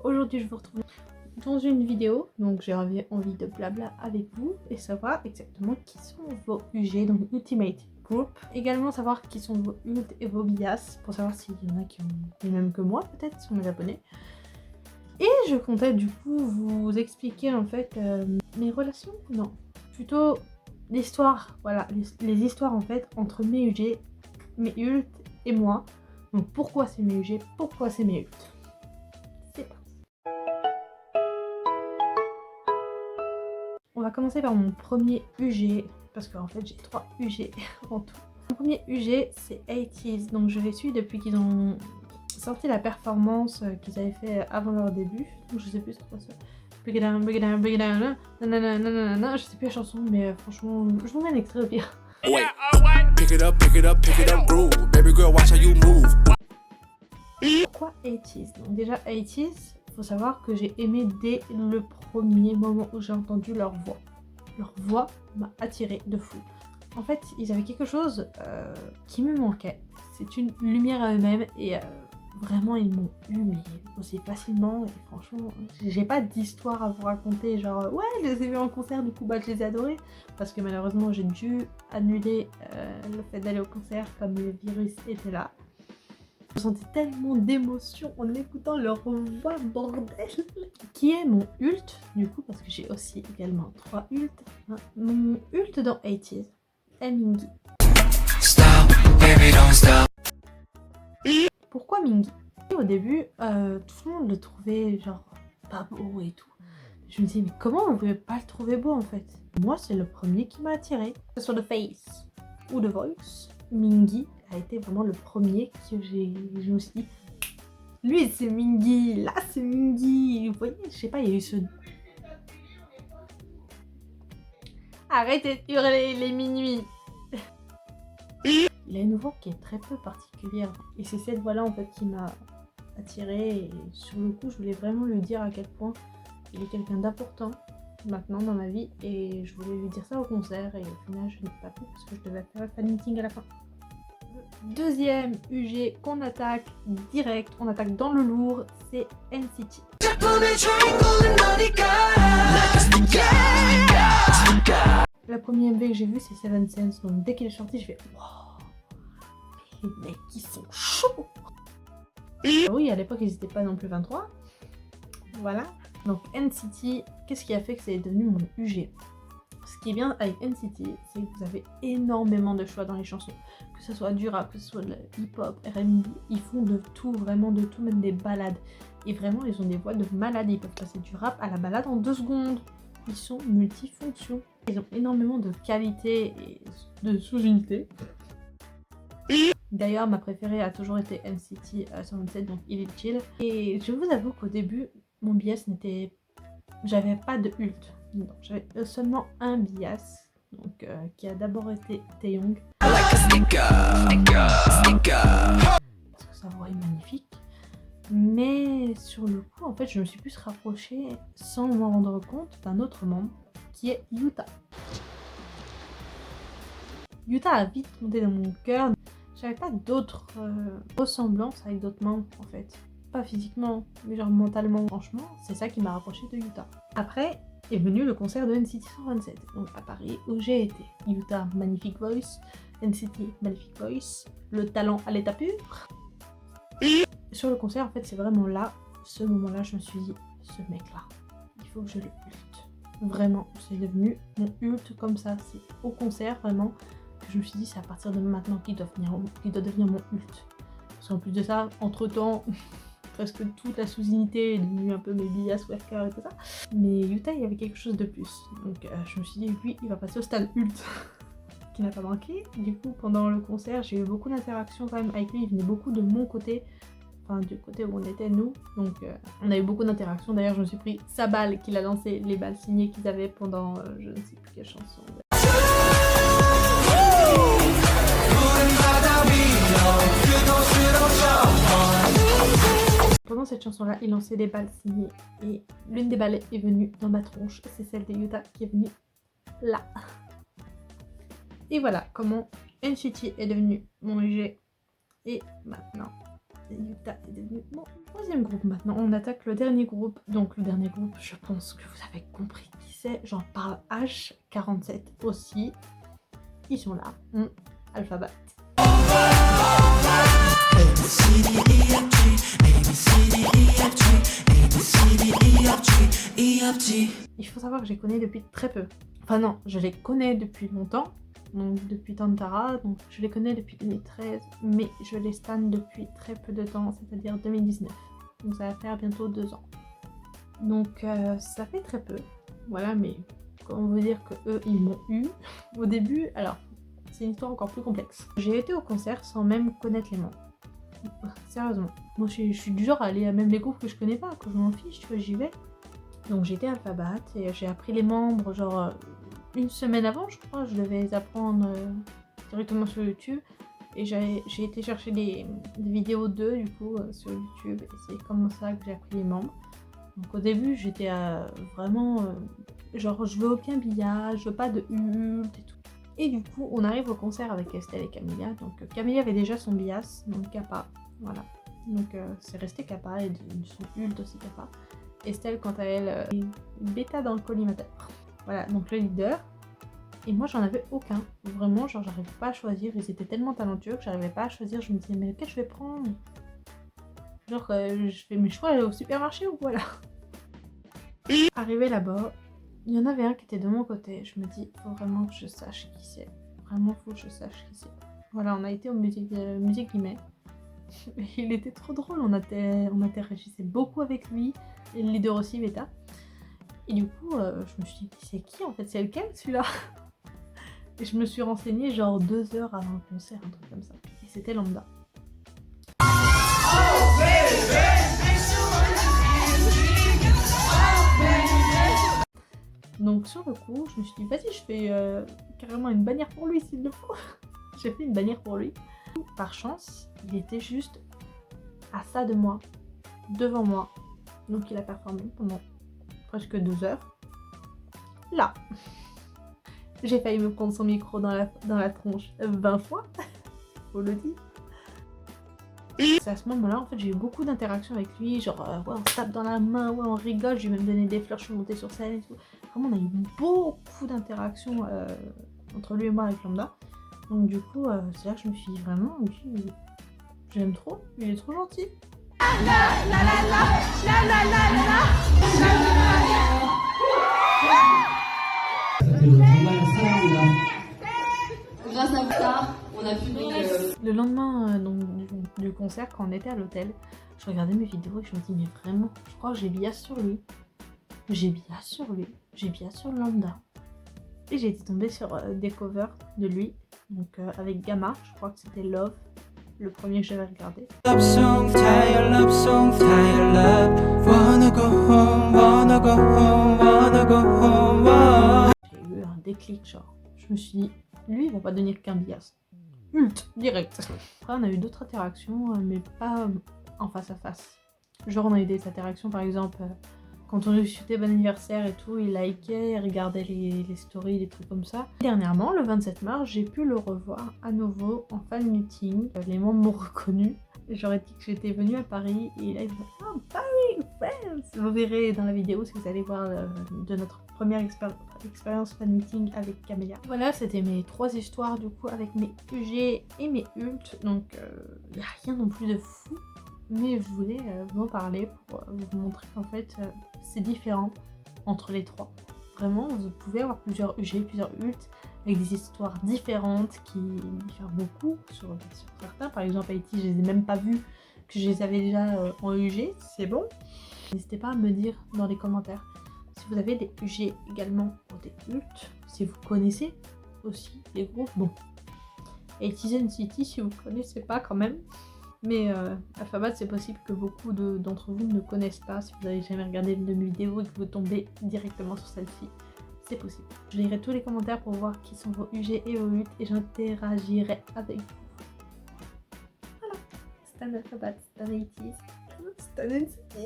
Aujourd'hui je vous retrouve dans une vidéo, donc j'ai envie de blabla avec vous et savoir exactement qui sont vos UG, donc Ultimate Group. Également savoir qui sont vos ult et vos bias, pour savoir s'il y en a qui ont les mêmes que moi peut-être, sont mes abonnés. Et je comptais du coup vous expliquer en fait mes relations, non, plutôt l'histoire, voilà, les histoires en fait entre mes UG, mes ult et moi. Donc pourquoi c'est mes UG, pourquoi c'est mes ult. C'est parti. On va commencer par mon premier UG, parce qu'en fait j'ai 3 UG en tout. Mon premier UG c'est 80s, donc je les suis depuis qu'ils ont sorti la performance qu'ils avaient fait avant leur début. Donc je sais plus c'est quoi ça. Break it down, break it down, break it down, nanana, je sais plus la chanson, mais franchement, je vous mets un extrait au pire. Wait, pick it up, pick it up, pick it up, groove. Baby girl, watch how you move. Pourquoi 80s? Donc déjà 80s, faut savoir que j'ai aimé dès le premier moment où j'ai entendu leur voix. Leur voix m'a attirée de fou. En fait, ils avaient quelque chose qui me manquait. C'est une lumière à eux-mêmes et vraiment ils m'ont eu mais aussi facilement et franchement j'ai pas d'histoire à vous raconter genre ouais je les ai vus en concert du coup bah je les ai adorés parce que malheureusement j'ai dû annuler le fait d'aller au concert comme le virus était là. Je sentais tellement d'émotion en écoutant leur voix, bordel. Qui est mon ult du coup parce que j'ai aussi également 3 ults. Mon ult dans 80s est Mingi. Pourquoi Mingi? Au début, tout le monde le trouvait genre pas beau et tout. Je me disais mais comment vous pouvez pas le trouver beau en fait? Moi c'est le premier qui m'a attiré. Que ce soit The Face ou The Voice, Mingi a été vraiment le premier que je me suis dit lui c'est Mingi, là c'est Mingi. Vous voyez, je sais pas, il y a eu ce... Arrêtez de hurler les minuit. Il a une voix qui est très peu particulière et c'est cette voix là en fait qui m'a attirée et sur le coup je voulais vraiment lui dire à quel point il est quelqu'un d'important maintenant dans ma vie et je voulais lui dire ça au concert et au final je n'ai pas pu parce que je devais faire un fan meeting à la fin. Le deuxième UG qu'on attaque direct, on attaque dans le lourd, c'est NCT. Le premier MV que j'ai vu c'est Seven Sense, donc dès qu'il est sorti je fais wow, les mecs ils sont chauds. Oui, à l'époque ils n'étaient pas non plus 23. Voilà. Donc NCT, qu'est-ce qui a fait que c'est devenu mon UG? Ce qui est bien avec NCT, c'est que vous avez énormément de choix dans les chansons. Que ce soit du rap, que ce soit de la hip-hop, R&B, ils font de tout, vraiment de tout, même des balades. Et vraiment, ils ont des voix de malades, ils peuvent passer du rap à la balade en 2 secondes. Ils sont multifonctions. Ils ont énormément de qualité et de sous-unités. D'ailleurs, ma préférée a toujours été NCT 127, donc Il est chill. Et je vous avoue qu'au début, mon bias n'était... J'avais pas de ult. J'avais seulement un bias, donc qui a d'abord été Taeyong. Parce que sa voix est magnifique. Mais sur le coup, en fait, je me suis plus rapprochée, sans m'en rendre compte, d'un autre membre, qui est Yuta. Yuta a vite monté dans mon cœur. J'avais pas d'autres ressemblances avec d'autres membres en fait. Pas physiquement, mais genre mentalement. Franchement, c'est ça qui m'a rapproché de Yuta. Après est venu le concert de NCT 127, donc à Paris où j'ai été. Yuta, magnifique voice. NCT, magnifique voice. Le talent à l'état pur. Sur le concert, en fait, c'est vraiment là, ce moment-là, je me suis dit, ce mec-là, il faut que je le ult. Vraiment, c'est devenu mon ult comme ça. C'est au concert, vraiment. Je me suis dit c'est à partir de maintenant qu'il doit devenir mon ult. Parce qu'en plus de ça, entre temps, presque toute la sous-unité est devenue un peu mes bias, worker et tout ça. Mais Yuta il y avait quelque chose de plus. Donc je me suis dit lui il va passer au stade ult. Qui n'a pas manqué. Du coup pendant le concert j'ai eu beaucoup d'interactions quand même avec lui, il venait beaucoup de mon côté. Enfin du côté où on était nous. Donc on a eu beaucoup d'interactions. D'ailleurs je me suis pris sa balle qu'il a lancé, les balles signées qu'ils avaient pendant je ne sais plus quelle chanson. Pendant cette chanson-là, il lançait des balles signées et l'une des balles est venue dans ma tronche. C'est celle de Yuta qui est venue là. Et voilà comment NCT est devenu mon UG. Et maintenant, Yuta est devenu mon troisième groupe maintenant. On attaque le dernier groupe. Donc le dernier groupe, je pense que vous avez compris qui c'est. J'en parle H47 aussi. Ils sont là. Alphabet. Il faut savoir que je les connais depuis très peu. Enfin non, je les connais depuis longtemps. Donc depuis Tantara, donc je les connais depuis 2013, mais je les stan depuis très peu de temps, c'est-à-dire 2019. Donc ça va faire bientôt 2 ans. Donc ça fait très peu, voilà, mais comment vous dire que eux ils m'ont eu au début. Alors c'est une histoire encore plus complexe. J'ai été au concert sans même connaître les membres. Sérieusement, moi je suis du genre à aller à même les groupes que je connais pas, que je m'en fiche, tu vois, j'y vais. Donc j'étais Alphabet et j'ai appris les membres genre une semaine avant, je crois. Je devais les apprendre directement sur YouTube et j'ai été chercher des vidéos d'eux du coup sur YouTube et c'est comme ça que j'ai appris les membres. Donc au début j'étais vraiment genre je veux aucun billard, je veux pas de ult et tout. Et du coup on arrive au concert avec Estelle et Camilla. Donc Camilla avait déjà son bias, donc Kappa, voilà. Donc c'est resté Kappa et son ult aussi Kappa. Estelle quant à elle est bêta dans le collimateur. Voilà, donc le leader. Et moi j'en avais aucun. Vraiment, genre j'arrivais pas à choisir. Ils étaient tellement talentueux que j'arrivais pas à choisir. Je me disais mais lequel je vais prendre? Genre je fais mes choix au supermarché ou voilà. Arrivé là-bas, il y en avait un qui était de mon côté. Je me dis, faut vraiment que je sache qui c'est. Vraiment, faut que je sache qui c'est. Voilà, on a été au musée Guimet. Il était trop drôle, on interagissait beaucoup avec lui. Et le leader aussi, Beta. Et du coup, je me suis dit, c'est qui en fait? C'est lequel celui-là? Et je me suis renseignée genre 2 heures avant le concert, un truc comme ça. Et c'était Lambda. Donc sur le coup, je me suis dit, vas-y, je fais carrément une bannière pour lui s'il le faut. J'ai fait une bannière pour lui. Par chance, il était juste à ça de moi, devant moi. Donc il a performé pendant presque 2 heures. Là, j'ai failli me prendre son micro dans la tronche 20 fois, faut le dire. C'est à ce moment-là, en fait, j'ai eu beaucoup d'interactions avec lui, genre ouais, on se tape dans la main, ouais, on rigole, je lui ai même donné des fleurs, je suis montée sur scène et tout. Vraiment, on a eu beaucoup d'interactions entre lui et moi avec Lambda. Donc du coup, c'est là que je me suis dit vraiment, lui, je l'aime trop, il est trop gentil. Grâce à ça, on a pu Le lendemain du concert, quand on était à l'hôtel, je regardais mes vidéos et je me dis mais vraiment, je crois que j'ai bias sur lui. J'ai bias sur lui, j'ai bias sur Lambda. Et j'ai été tombée sur des covers de lui, donc avec Gamma, je crois que c'était Love, le premier que j'avais regardé. Love song, wanna go home, wanna go home, wanna go home. J'ai eu un déclic, genre, je me suis dit, lui il va pas devenir qu'un bias. Ult, direct. Après on a eu d'autres interactions, mais pas en face à face. Genre on a eu des interactions par exemple, quand on lui souhaitait bon anniversaire et tout, il likait, il regardait les stories, des trucs comme ça. Dernièrement, le 27 mars, j'ai pu le revoir à nouveau en fan meeting. Les membres m'ont reconnu. J'aurais dit que j'étais venue à Paris et là ils m'ont dit « Oh, Paris, friends !» Vous verrez dans la vidéo si vous allez voir de notre première expérience fan meeting avec Camélia. Voilà, c'était mes 3 histoires du coup avec mes UG et mes ults. Donc il n'y a rien non plus de fou. Mais je voulais vous en parler pour vous montrer qu'en fait c'est différent entre les 3. Vraiment, vous pouvez avoir plusieurs UG, plusieurs ults avec des histoires différentes qui diffèrent beaucoup sur certains. Par exemple, Haïti, je les ai même pas vus, que je les avais déjà en UG, c'est bon. N'hésitez pas à me dire dans les commentaires si vous avez des UG également ou des ults, si vous connaissez aussi les groupes. Bon, Haïti Zen City, si vous ne connaissez pas quand même. Mais Alphabet, c'est possible que beaucoup d'entre vous ne connaissent pas. Si vous n'avez jamais regardé une de mes vidéos et que vous tombez directement sur celle-ci, c'est possible. Je lirai tous les commentaires pour voir qui sont vos UG et vos UT et j'interagirai avec vous. Voilà. C'est un Alphabet, c'est un 80s, c'est un NCT.